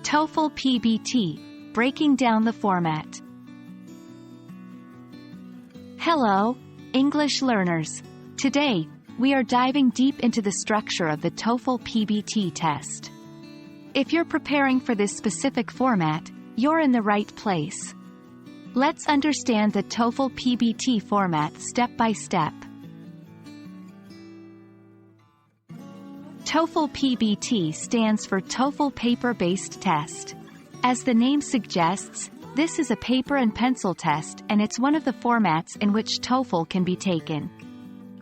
TOEFL PBT, breaking down the format. Hello, English learners. Today, we are diving deep into the structure of the TOEFL PBT test. If you're preparing for this specific format, you're in the right place. Let's understand the TOEFL PBT format step by step. TOEFL PBT stands for TOEFL Paper-Based Test. As the name suggests, this is a paper and pencil test, and it's one of the formats in which TOEFL can be taken.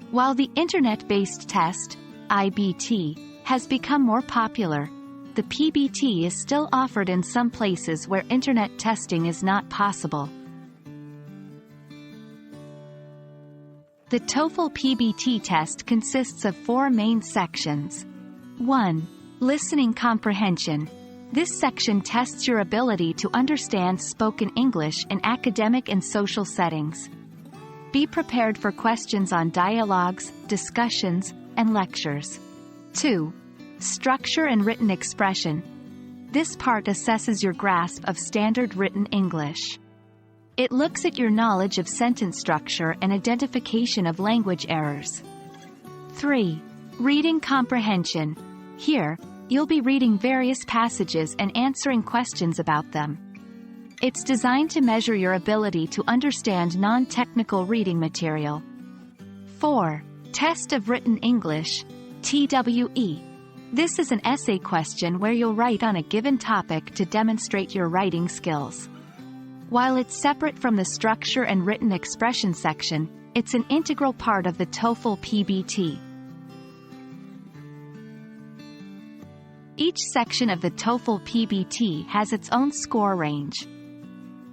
While the internet-based test, IBT, has become more popular, the PBT is still offered in some places where internet testing is not possible. The TOEFL PBT test consists of 4 main sections. 1. Listening comprehension. This section tests your ability to understand spoken English in academic and social settings. Be prepared for questions on dialogues, discussions, and lectures. 2. Structure and written expression. This part assesses your grasp of standard written English. It looks at your knowledge of sentence structure and identification of language errors. 3. Reading comprehension. Here, you'll be reading various passages and answering questions about them. It's designed to measure your ability to understand non-technical reading material. 4. Test of Written English, TWE. This is an essay question where you'll write on a given topic to demonstrate your writing skills. While it's separate from the structure and written expression section, it's an integral part of the TOEFL PBT. Each section of the TOEFL PBT has its own score range.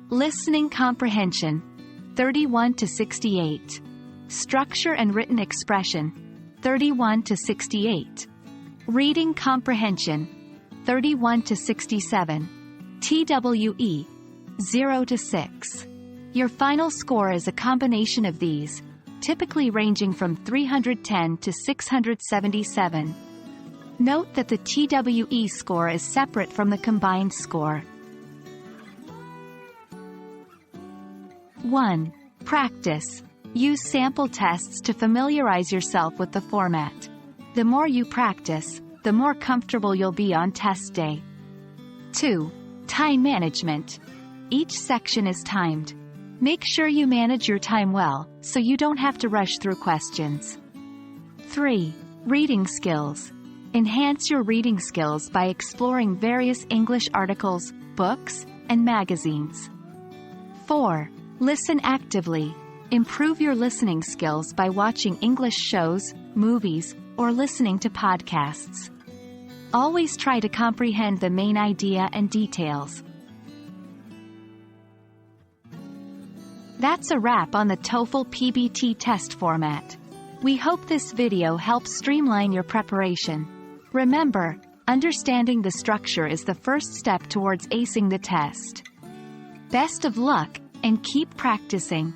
Listening comprehension, 31 to 68. Structure and written expression, 31 to 68. Reading comprehension, 31 to 67. TWE, 0 to 6. Your final score is a combination of these, typically ranging from 310 to 677. Note that the TWE score is separate from the combined score. 1. Practice. Use sample tests to familiarize yourself with the format. The more you practice, the more comfortable you'll be on test day. 2. Time management. Each section is timed. Make sure you manage your time well, so you don't have to rush through questions. 3. Reading skills. Enhance your reading skills by exploring various English articles, books, and magazines. 4. Listen actively. Improve your listening skills by watching English shows, movies, or listening to podcasts. Always try to comprehend the main idea and details. That's a wrap on the TOEFL PBT test format. We hope this video helps streamline your preparation. Remember, understanding the structure is the first step towards acing the test. Best of luck, and keep practicing.